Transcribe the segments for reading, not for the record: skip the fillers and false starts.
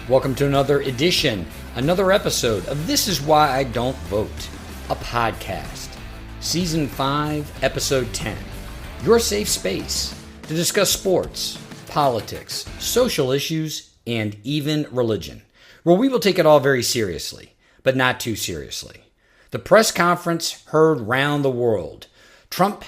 Welcome to another edition, another episode of This Is Why I Don't Vote, a podcast. Season 5, Episode 10. Your safe space to discuss sports, politics, social issues, and even religion. Well, we will take it all very seriously, but not too seriously. The press conference heard round the world. Trump,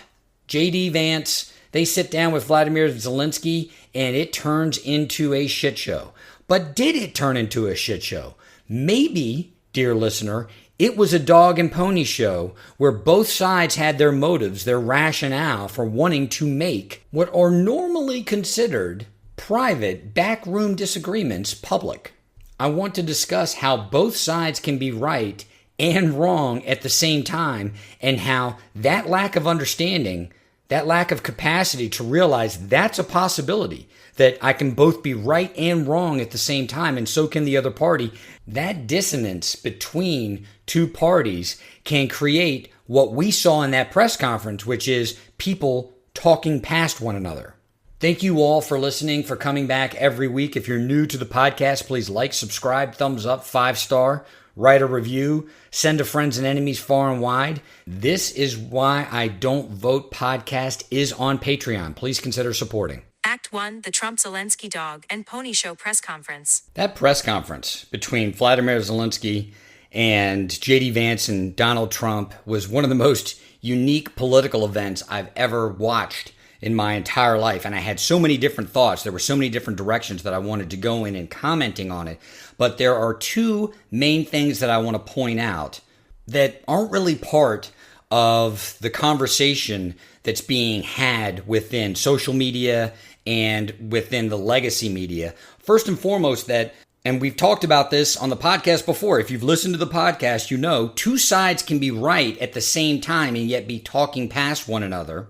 J.D. Vance, they sit down with Vladimir Zelensky, and it turns into a shit show. But did it turn into a shit show? Maybe, dear listener, it was a dog and pony show where both sides had their motives, their rationale for wanting to make what are normally considered private backroom disagreements public. I want to discuss how both sides can be right and wrong at the same time, and how that lack of understanding, that lack of capacity to realize that's a possibility, that I can both be right and wrong at the same time, and so can the other party. That dissonance between two parties can create what we saw in that press conference, which is people talking past one another. Thank you all for listening, for coming back every week. If you're new to the podcast, please like, subscribe, thumbs up, 5-star, write a review, send to friends and enemies far and wide. This Is Why I Don't Vote podcast is on Patreon. Please consider supporting. Act 1, the Trump-Zelensky Dog and Pony Show press conference. That press conference between Vladimir Zelensky and J.D. Vance and Donald Trump was one of the most unique political events I've ever watched in my entire life. And I had so many different thoughts. There were so many different directions that I wanted to go in and commenting on it. But there are two main things that I want to point out that aren't really part of the conversation that's being had within social media and within the legacy media. First and foremost, that, and we've talked about this on the podcast before, if you've listened to the podcast, you know, two sides can be right at the same time and yet be talking past one another.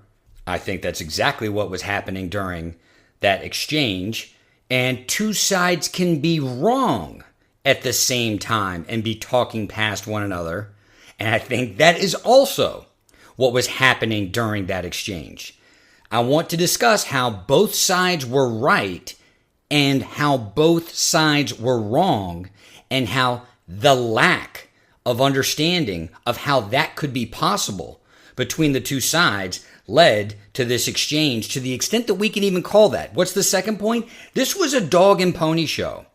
I think that's exactly what was happening during that exchange. And two sides can be wrong at the same time and be talking past one another. And I think that is also what was happening during that exchange. I want to discuss how both sides were right and how both sides were wrong, and how the lack of understanding of how that could be possible between the two sides led to this exchange, to the extent that we can even call that. What's the second point? This was a dog and pony show.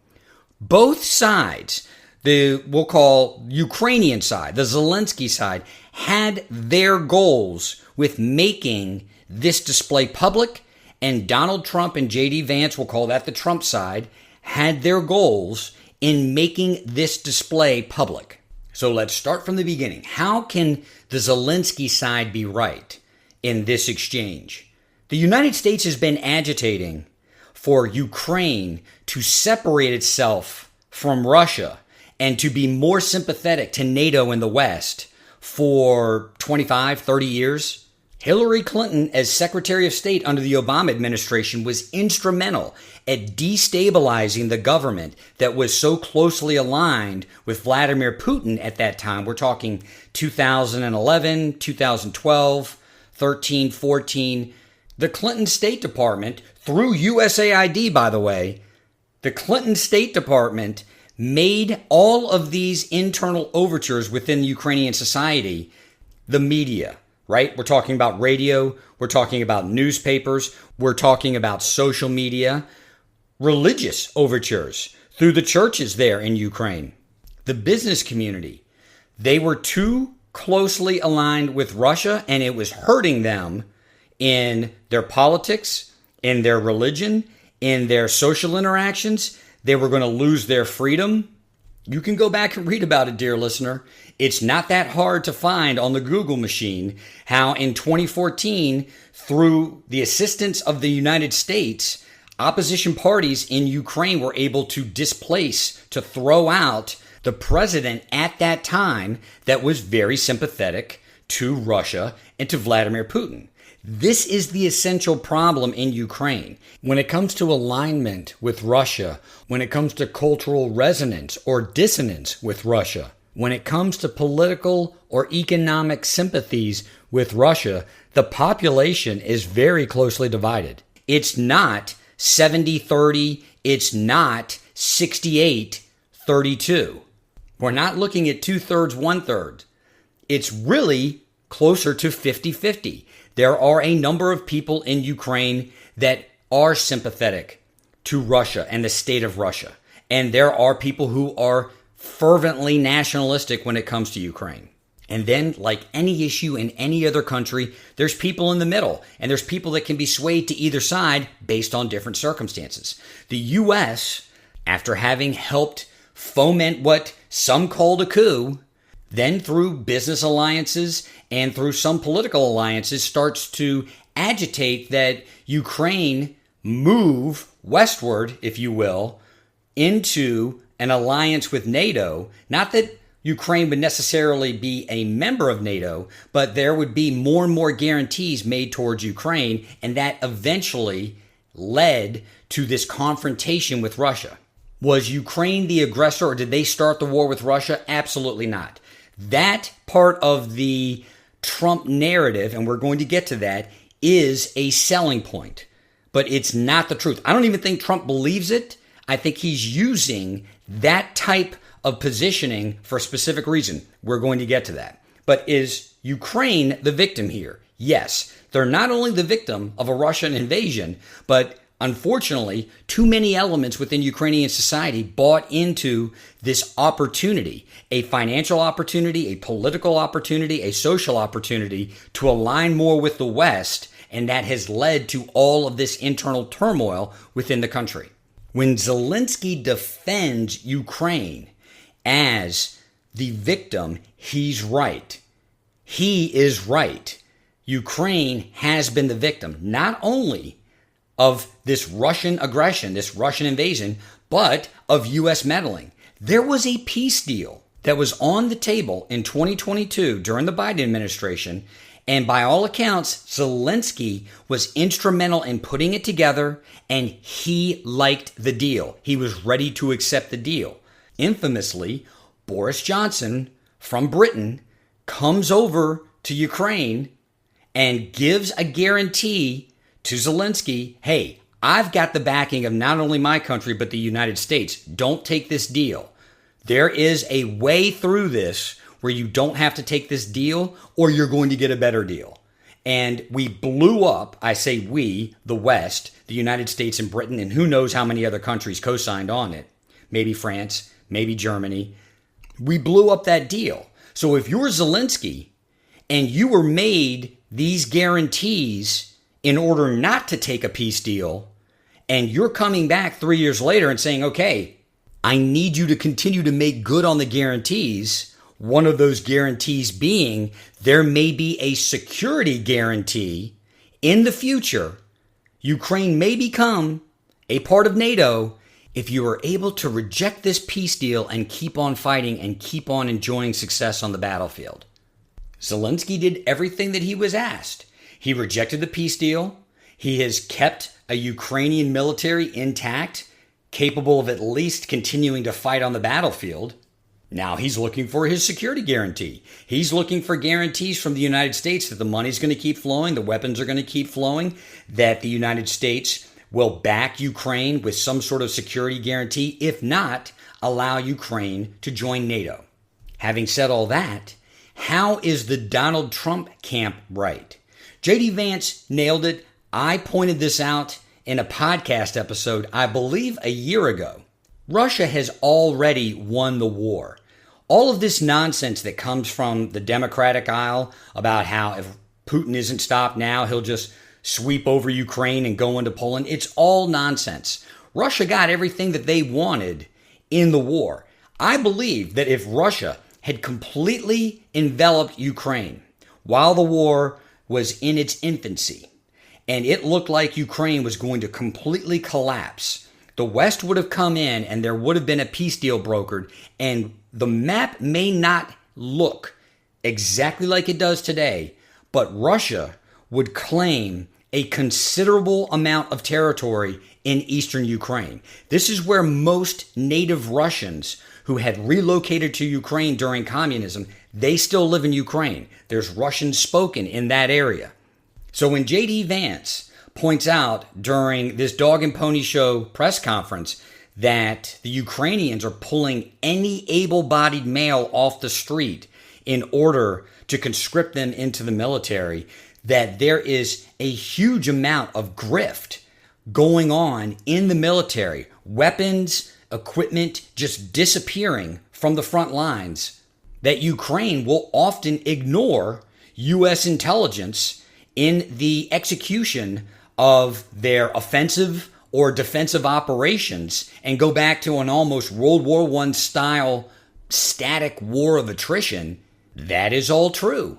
Both sides, we'll call Ukrainian side, the Zelensky side, had their goals with making this display public, and Donald Trump and J.D. Vance, we'll call that the Trump side, had their goals in making this display public. So let's start from the beginning. How can the Zelensky side be right in this exchange? The United States has been agitating for Ukraine to separate itself from Russia and to be more sympathetic to NATO and the West for 25, 30 years. Hillary Clinton, as Secretary of State under the Obama administration, was instrumental at destabilizing the government that was so closely aligned with Vladimir Putin at that time. We're talking 2011, 2012, 13, 14. The Clinton State Department, through USAID, by the way, the Clinton State Department made all of these internal overtures within Ukrainian society the media. Right? We're talking about radio. We're talking about newspapers. We're talking about social media, religious overtures through the churches there in Ukraine, the business community. They were too closely aligned with Russia, and it was hurting them in their politics, in their religion, in their social interactions. They were going to lose their freedom. You can go back and read about it, dear listener. It's not that hard to find on the Google machine how in 2014, through the assistance of the United States, opposition parties in Ukraine were able to displace, to throw out the president at that time that was very sympathetic to Russia and to Vladimir Putin. This is the essential problem in Ukraine. When it comes to alignment with Russia, when it comes to cultural resonance or dissonance with Russia, when it comes to political or economic sympathies with Russia, the population is very closely divided. It's not 70-30. It's not 68-32. We're not looking at 2/3, 1/3. It's really closer to 50-50. There are a number of people in Ukraine that are sympathetic to Russia and the state of Russia. And there are people who are fervently nationalistic when it comes to Ukraine. And then, like any issue in any other country, there's people in the middle, and there's people that can be swayed to either side based on different circumstances. The U.S., after having helped foment what some called a coup, then through business alliances and through some political alliances starts to agitate that Ukraine move westward, if you will, into an alliance with NATO. Not that Ukraine would necessarily be a member of NATO, but there would be more and more guarantees made towards Ukraine, and that eventually led to this confrontation with Russia. Was Ukraine the aggressor, or did they start the war with Russia? Absolutely not. That part of the Trump narrative, and we're going to get to that, is a selling point, but it's not the truth. I don't even think Trump believes it. I think he's using that type of positioning for a specific reason. We're going to get to that. But is Ukraine the victim here? Yes. They're not only the victim of a Russian invasion, but unfortunately, too many elements within Ukrainian society bought into this opportunity, a financial opportunity, a political opportunity, a social opportunity to align more with the West, and that has led to all of this internal turmoil within the country. When Zelensky defends Ukraine as the victim, he's right. He is right. Ukraine has been the victim, not only of this Russian aggression, this Russian invasion, but of U.S. meddling. There was a peace deal that was on the table in 2022 during the Biden administration, and by all accounts, Zelensky was instrumental in putting it together, and he liked the deal. He was ready to accept the deal. Infamously, Boris Johnson from Britain comes over to Ukraine and gives a guarantee to Zelensky, hey, I've got the backing of not only my country, but the United States. Don't take this deal. There is a way through this where you don't have to take this deal, or you're going to get a better deal. And we blew up, I say we, the West, the United States and Britain, and who knows how many other countries co-signed on it. Maybe France, maybe Germany. We blew up that deal. So if you're Zelensky and you were made these guarantees in order not to take a peace deal, and you're coming back 3 years later and saying, okay, I need you to continue to make good on the guarantees, one of those guarantees being there may be a security guarantee in the future. Ukraine may become a part of NATO if you are able to reject this peace deal and keep on fighting and keep on enjoying success on the battlefield. Zelensky did everything that he was asked. He rejected the peace deal. He has kept a Ukrainian military intact, capable of at least continuing to fight on the battlefield. Now he's looking for his security guarantee. He's looking for guarantees from the United States that the money's going to keep flowing, the weapons are going to keep flowing, that the United States will back Ukraine with some sort of security guarantee, if not, allow Ukraine to join NATO. Having said all that, how is the Donald Trump camp right? J.D. Vance nailed it. I pointed this out in a podcast episode, I believe a year ago. Russia has already won the war. All of this nonsense that comes from the Democratic aisle about how if Putin isn't stopped now, he'll just sweep over Ukraine and go into Poland, it's all nonsense. Russia got everything that they wanted in the war. I believe that if Russia had completely enveloped Ukraine while the war was in its infancy, and it looked like Ukraine was going to completely collapse, the West would have come in and there would have been a peace deal brokered, and the map may not look exactly like it does today, but Russia would claim a considerable amount of territory in eastern Ukraine. This is where most native Russians who had relocated to Ukraine during communism, they still live in Ukraine. There's Russian spoken in that area. So when J.D. Vance points out during this Dog and Pony Show press conference that the Ukrainians are pulling any able-bodied male off the street in order to conscript them into the military, that there is a huge amount of grift going on in the military, weapons, equipment just disappearing from the front lines, that Ukraine will often ignore U.S. intelligence in the execution of their offensive or defensive operations and go back to an almost World War I style static war of attrition. That is all true.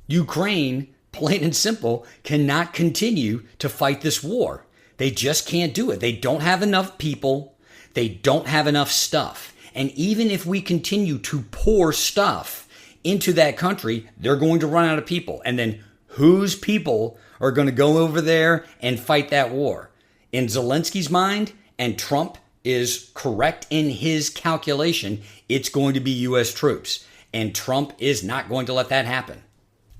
Ukraine, plain and simple, cannot continue to fight this war. They just can't do it. They don't have enough people. They don't have enough stuff. And even if we continue to pour stuff into that country, they're going to run out of people. And then whose people are going to go over there and fight that war? In Zelensky's mind, and Trump is correct in his calculation, it's going to be U.S. troops. And Trump is not going to let that happen.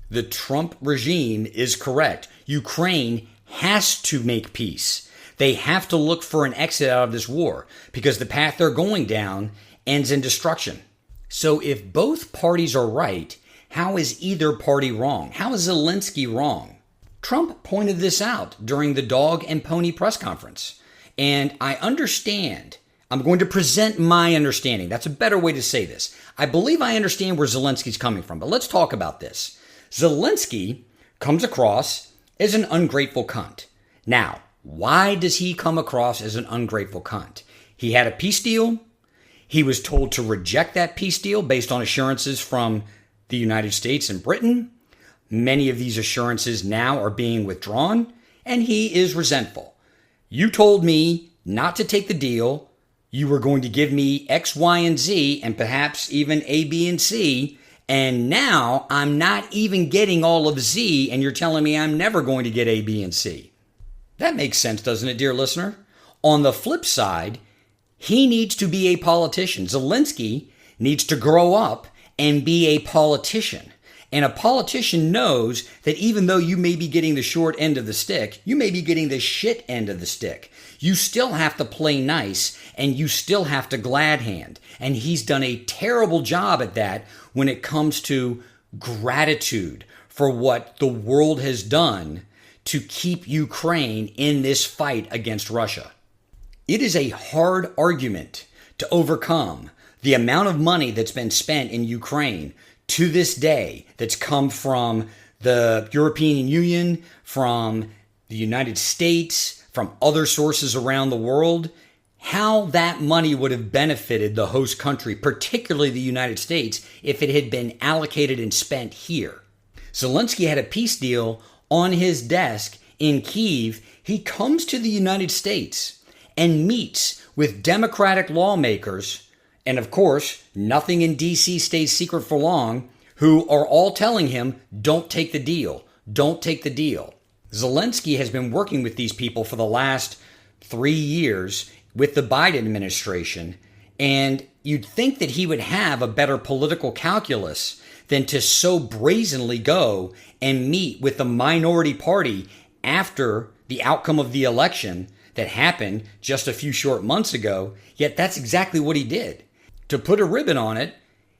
The Trump regime is correct. Ukraine has to make peace. They have to look for an exit out of this war because the path they're going down ends in destruction. So if both parties are right, how is either party wrong? How is Zelensky wrong? Trump pointed this out during the dog and pony press conference. And I understand. I'm going to present my understanding. That's a better way to say this. I believe I understand where Zelensky's coming from, but let's talk about this. Zelensky comes across as an ungrateful cunt. Now, why does he come across as an ungrateful cunt? He had a peace deal. He was told to reject that peace deal based on assurances from the United States and Britain. Many of these assurances now are being withdrawn, and he is resentful. You told me not to take the deal. You were going to give me X, Y, and Z, and perhaps even A, B, and C, and now I'm not even getting all of Z, and you're telling me I'm never going to get A, B, and C. That makes sense, doesn't it, dear listener? On the flip side, he needs to be a politician. Zelensky needs to grow up and be a politician. And a politician knows that even though you may be getting the short end of the stick, you may be getting the shit end of the stick. You still have to play nice and you still have to glad hand. And he's done a terrible job at that when it comes to gratitude for what the world has done to keep Ukraine in this fight against Russia. It is a hard argument to overcome the amount of money that's been spent in Ukraine to this day that's come from the European Union, from the United States, from other sources around the world, how that money would have benefited the host country, particularly the United States, if it had been allocated and spent here. Zelensky had a peace deal on his desk in Kyiv. He comes to the United States and meets with Democratic lawmakers, and of course, nothing in D.C. stays secret for long, who are all telling him, don't take the deal, don't take the deal. Zelensky has been working with these people for the last 3 years with the Biden administration, and you'd think that he would have a better political calculus than to so brazenly go and meet with the minority party after the outcome of the election that happened just a few short months ago, yet that's exactly what he did. To put a ribbon on it,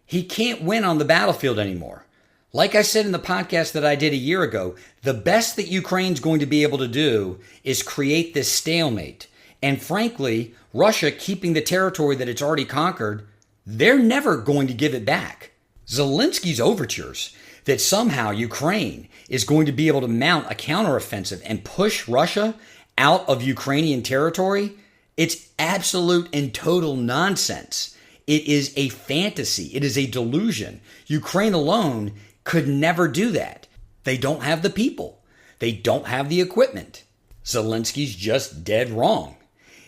he can't win on the battlefield anymore. Like I said in the podcast that I did a year ago, the best that Ukraine's going to be able to do is create this stalemate. And frankly, Russia keeping the territory that it's already conquered, they're never going to give it back. Zelensky's overtures that somehow Ukraine is going to be able to mount a counteroffensive and push Russia out of Ukrainian territory, it's absolute and total nonsense. It is a fantasy. It is a delusion. Ukraine alone could never do that. They don't have the people. They don't have the equipment. Zelensky's just dead wrong.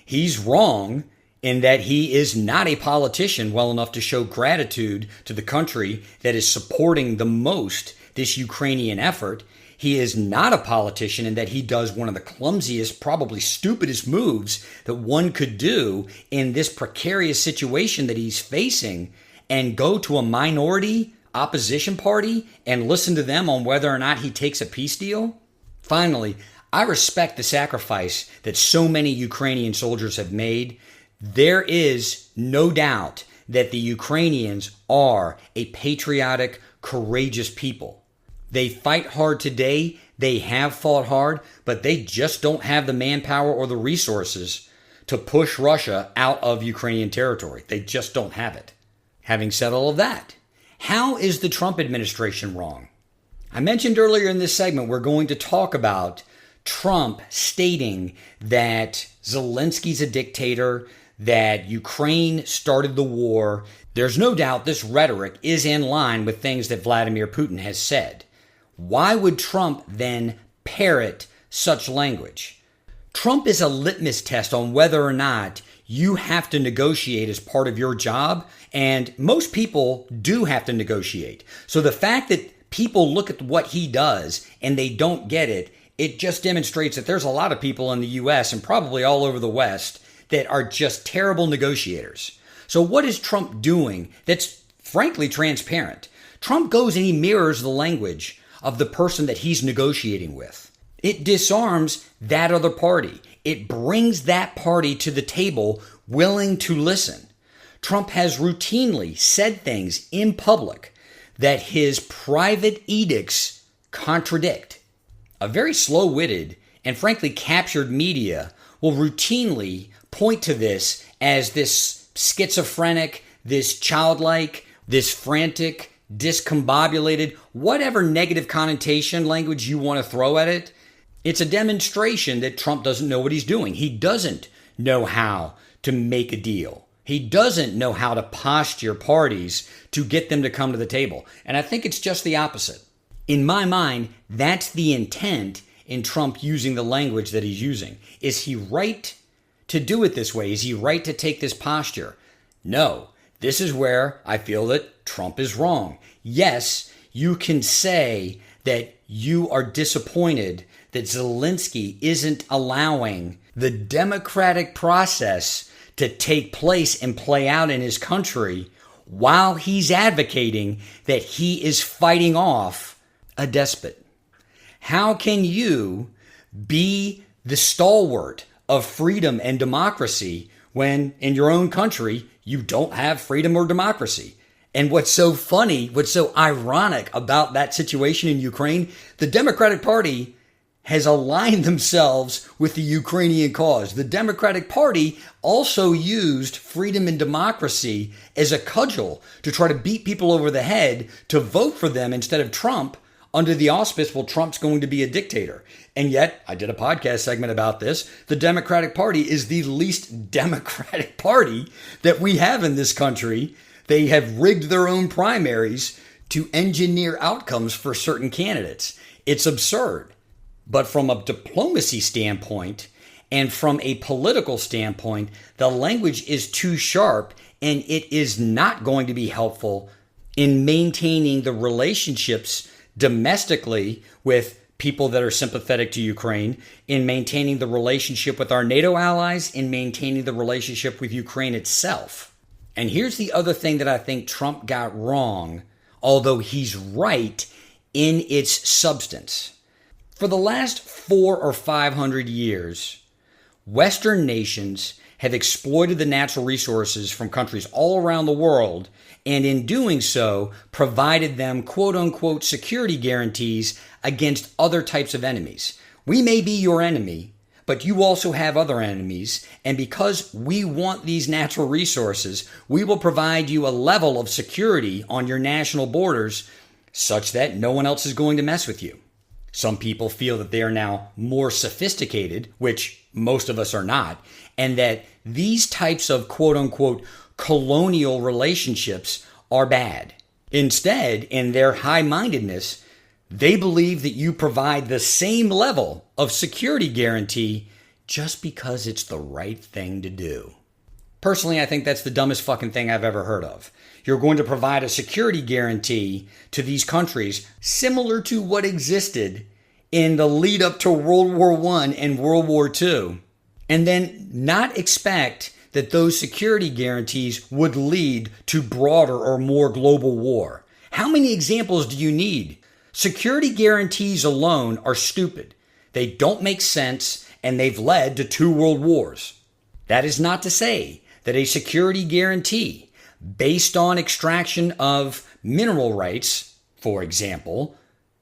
He's wrong in that he is not a politician well enough to show gratitude to the country that is supporting the most this Ukrainian effort. He is not a politician in that he does one of the clumsiest, probably stupidest moves that one could do in this precarious situation that he's facing and go to a minority opposition party and listen to them on whether or not he takes a peace deal. Finally, I respect the sacrifice that so many Ukrainian soldiers have made There is no doubt that the Ukrainians are a patriotic, courageous people. They fight hard today. They have fought hard, but they just don't have the manpower or the resources to push Russia out of Ukrainian territory. They just don't have it. Having said all of that, how is the Trump administration wrong? I mentioned earlier in this segment, we're going to talk about Trump stating that Zelensky's a dictator, that Ukraine started the war. There's no doubt this rhetoric is in line with things that Vladimir Putin has said. Why would Trump then parrot such language? Trump is a litmus test on whether or not you have to negotiate as part of your job, and most people do have to negotiate. So the fact that people look at what he does and they don't get it, it just demonstrates that there's a lot of people in the U.S. and probably all over the West that are just terrible negotiators. So what is Trump doing that's frankly transparent? Trump goes and he mirrors the language of the person that he's negotiating with. It disarms that other party. It brings that party to the table willing to listen. Trump has routinely said things in public that his private edicts contradict. A very slow-witted and frankly captured media will routinely point to this as this schizophrenic, this childlike, this frantic, discombobulated, whatever negative connotation language you want to throw at it. It's a demonstration that Trump doesn't know what he's doing. He doesn't know how to make a deal. He doesn't know how to posture parties to get them to come to the table. And I think it's just the opposite. In my mind, that's the intent in Trump using the language that he's using. Is he right to do it this way? Is he right to take this posture? No. This is where I feel that Trump is wrong. Yes, you can say that you are disappointed that Zelensky isn't allowing the democratic process to take place and play out in his country while he's advocating that he is fighting off a despot. How can you be the stalwart of freedom and democracy when in your own country you don't have freedom or democracy? And what's so funny, what's so ironic about that situation in Ukraine, the Democratic Party has aligned themselves with the Ukrainian cause. The Democratic Party also used freedom and democracy as a cudgel to try to beat people over the head to vote for them instead of Trump under the auspice, well, Trump's going to be a dictator. And yet, I did a podcast segment about this, the Democratic Party is the least democratic party that we have in this country. They have rigged their own primaries to engineer outcomes for certain candidates. It's absurd. But from a diplomacy standpoint and from a political standpoint, the language is too sharp and it is not going to be helpful in maintaining the relationships domestically with people that are sympathetic to Ukraine, in maintaining the relationship with our NATO allies, in maintaining the relationship with Ukraine itself. And here's the other thing that I think Trump got wrong, although he's right in its substance. For the last 400 or 500 years, Western nations have exploited the natural resources from countries all around the world, and in doing so, provided them quote-unquote security guarantees against other types of enemies. We may be your enemy, but you also have other enemies, and because we want these natural resources, we will provide you a level of security on your national borders such that no one else is going to mess with you. Some people feel that they are now more sophisticated, which most of us are not, and that these types of quote-unquote colonial relationships are bad. Instead, in their high-mindedness, they believe that you provide the same level of security guarantee just because it's the right thing to do. Personally, I think that's the dumbest fucking thing I've ever heard of. You're going to provide a security guarantee to these countries similar to what existed in the lead up to World War I and World War II, and then not expect that those security guarantees would lead to broader or more global war. How many examples do you need? Security guarantees alone are stupid. They don't make sense, and they've led to 2 world wars. That is not to say that a security guarantee based on extraction of mineral rights, for example,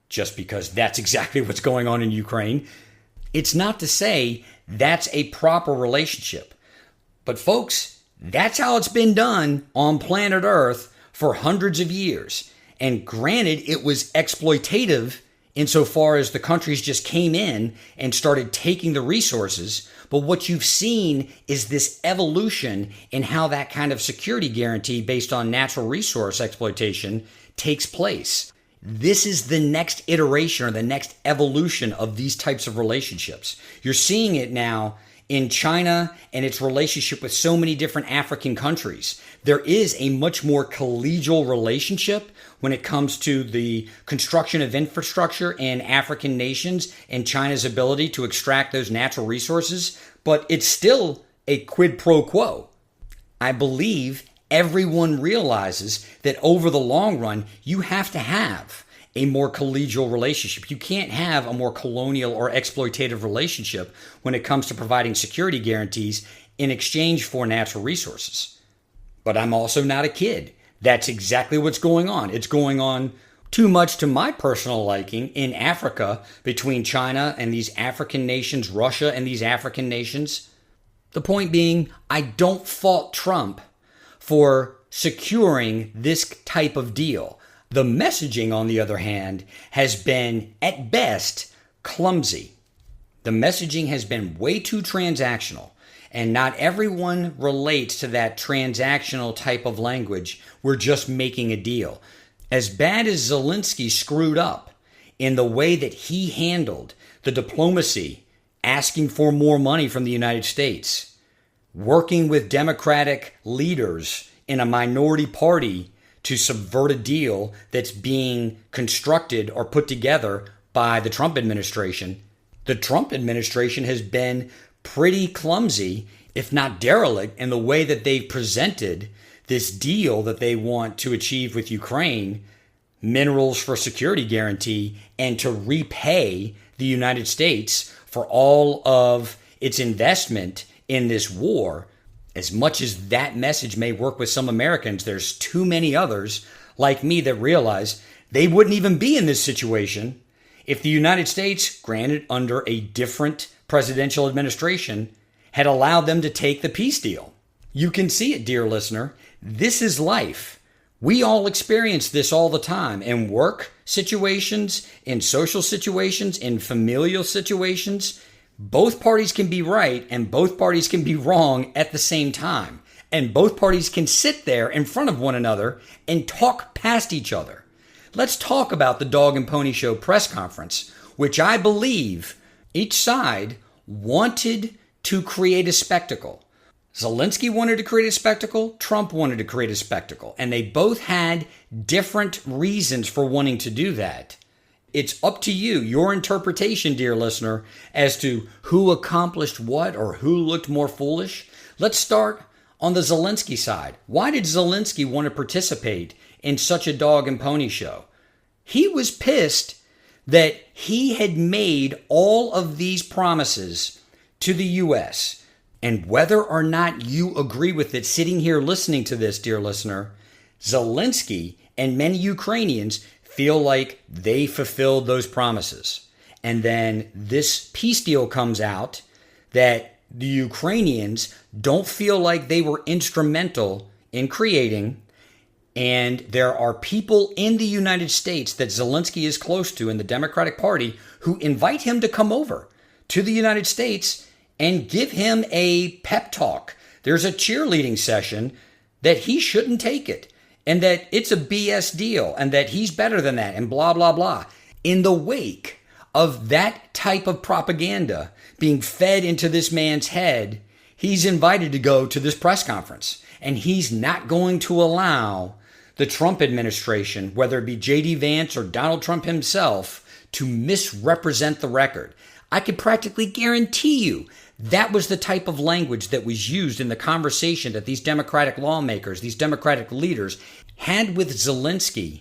just because that's exactly what's going on in Ukraine, it's not to say that's a proper relationship. But folks, that's how it's been done on planet Earth for hundreds of years. And granted, it was exploitative insofar as the countries just came in and started taking the resources. But what you've seen is this evolution in how that kind of security guarantee based on natural resource exploitation takes place. This is the next iteration or the next evolution of these types of relationships. You're seeing it now in China and its relationship with so many different African countries. There is a much more collegial relationship when it comes to the construction of infrastructure in African nations and China's ability to extract those natural resources, but it's still a quid pro quo. I believe everyone realizes that over the long run, you have to have a more collegial relationship. You can't have a more colonial or exploitative relationship when it comes to providing security guarantees in exchange for natural resources. But I'm also not a kid. That's exactly what's going on. It's going on too much to my personal liking in Africa between China and these African nations, Russia and these African nations. The point being, I don't fault Trump for securing this type of deal. The messaging, on the other hand, has been, at best, clumsy. The messaging has been way too transactional, and not everyone relates to that transactional type of language. We're just making a deal. As bad as Zelensky screwed up in the way that he handled the diplomacy, asking for more money from the United States, working with Democratic leaders in a minority party to subvert a deal that's being constructed or put together by the Trump administration. The Trump administration has been pretty clumsy, if not derelict, in the way that they've presented this deal that they want to achieve with Ukraine, minerals for security guarantee, and to repay the United States for all of its investment in this war. As much as that message may work with some Americans, there's too many others like me that realize they wouldn't even be in this situation if the United States, granted under a different presidential administration, had allowed them to take the peace deal. You can see it, dear listener. This is life. We all experience this all the time in work situations, in social situations, in familial situations. Both parties can be right and both parties can be wrong at the same time. And both parties can sit there in front of one another and talk past each other. Let's talk about the Dog and Pony Show press conference, which I believe each side wanted to create a spectacle. Zelensky wanted to create a spectacle. Trump wanted to create a spectacle. And they both had different reasons for wanting to do that. It's up to you, your interpretation, dear listener, as to who accomplished what or who looked more foolish. Let's start on the Zelensky side. Why did Zelensky want to participate in such a dog and pony show? He was pissed that he had made all of these promises to the U.S. And whether or not you agree with it, sitting here listening to this, dear listener, Zelensky and many Ukrainians feel like they fulfilled those promises. And then this peace deal comes out that the Ukrainians don't feel like they were instrumental in creating. And there are people in the United States that Zelensky is close to in the Democratic Party who invite him to come over to the United States and give him a pep talk. There's a cheerleading session that he shouldn't take it, and that it's a BS deal, and that he's better than that, and blah, blah, blah. In the wake of that type of propaganda being fed into this man's head, he's invited to go to this press conference, and he's not going to allow the Trump administration, whether it be J.D. Vance or Donald Trump himself, to misrepresent the record. I could practically guarantee you that was the type of language that was used in the conversation that these Democratic lawmakers, these Democratic leaders had with Zelensky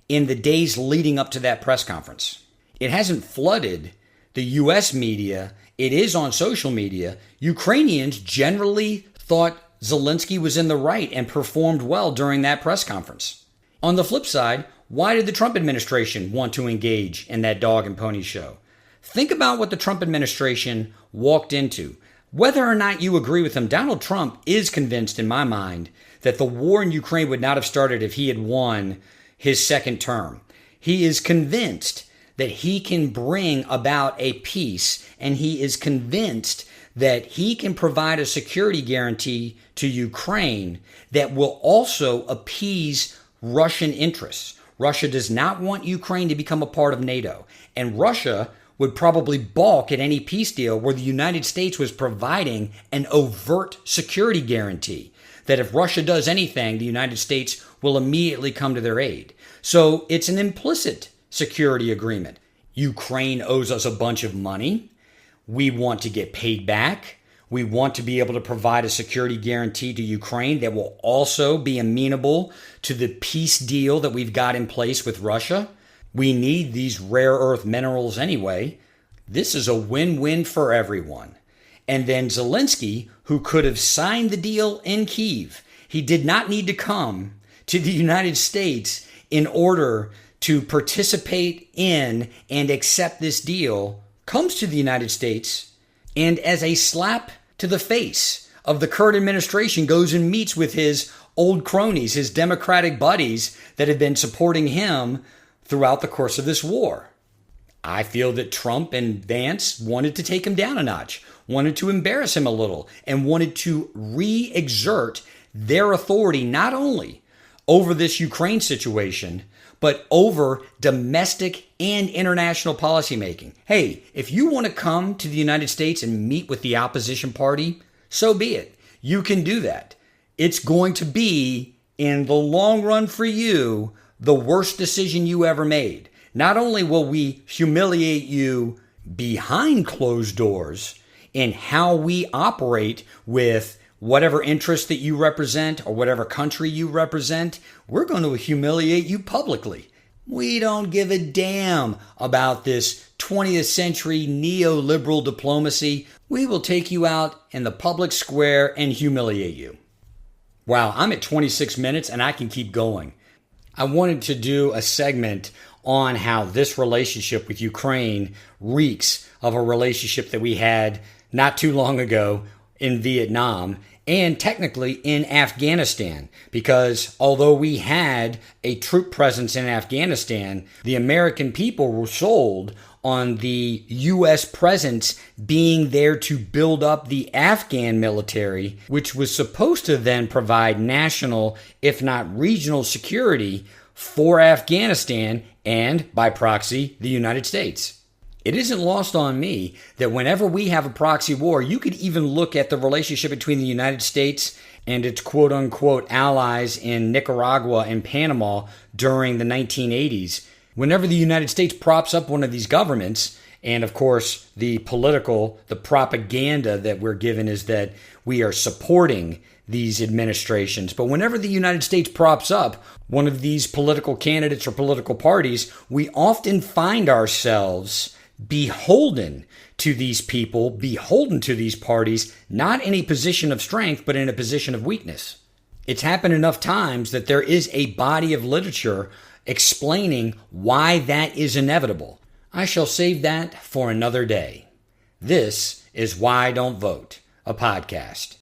in the days leading up to that press conference. It hasn't flooded the U.S. media. It is on social media. Ukrainians generally thought Zelensky was in the right and performed well during that press conference. On the flip side, why did the Trump administration want to engage in that dog and pony show? Think about what the Trump administration walked into. Whether or not you agree with him, Donald Trump is convinced, in my mind, that the war in Ukraine would not have started if he had won his second term. He is convinced that he can bring about a peace, and he is convinced that he can provide a security guarantee to Ukraine that will also appease Russian interests. Russia does not want Ukraine to become a part of NATO, and Russia would probably balk at any peace deal where the United States was providing an overt security guarantee that if Russia does anything, the United States will immediately come to their aid. So it's an implicit security agreement. Ukraine owes us a bunch of money. We want to get paid back. We want to be able to provide a security guarantee to Ukraine that will also be amenable to the peace deal that we've got in place with Russia. We need these rare earth minerals anyway. This is a win-win for everyone. And then Zelensky, who could have signed the deal in Kyiv, he did not need to come to the United States in order to participate in and accept this deal, comes to the United States and as a slap to the face of the current administration goes and meets with his old cronies, his Democratic buddies that have been supporting him throughout the course of this war. I feel that Trump and Vance wanted to take him down a notch, wanted to embarrass him a little, and wanted to re-exert their authority not only over this Ukraine situation, but over domestic and international policymaking. Hey, if you want to come to the United States and meet with the opposition party, so be it. You can do that. It's going to be, in the long run for you, the worst decision you ever made. Not only will we humiliate you behind closed doors in how we operate with whatever interest that you represent or whatever country you represent, we're going to humiliate you publicly. We don't give a damn about this 20th century neoliberal diplomacy. We will take you out in the public square and humiliate you. Wow, I'm at 26 minutes and I can keep going. I wanted to do a segment on how this relationship with Ukraine reeks of a relationship that we had not too long ago in Vietnam and technically in Afghanistan, because although we had a troop presence in Afghanistan, the American people were sold on the U.S. presence being there to build up the Afghan military, which was supposed to then provide national, if not regional, security for Afghanistan and, by proxy, the United States. It isn't lost on me that whenever we have a proxy war, you could even look at the relationship between the United States and its quote-unquote allies in Nicaragua and Panama during the 1980s. Whenever the United States props up one of these governments, and of course the propaganda that we're given is that we are supporting these administrations. But whenever the United States props up one of these political candidates or political parties, we often find ourselves beholden to these people, beholden to these parties, not in a position of strength, but in a position of weakness. It's happened enough times that there is a body of literature explaining why that is inevitable. I shall save that for another day. This is Why Don't Vote, a podcast.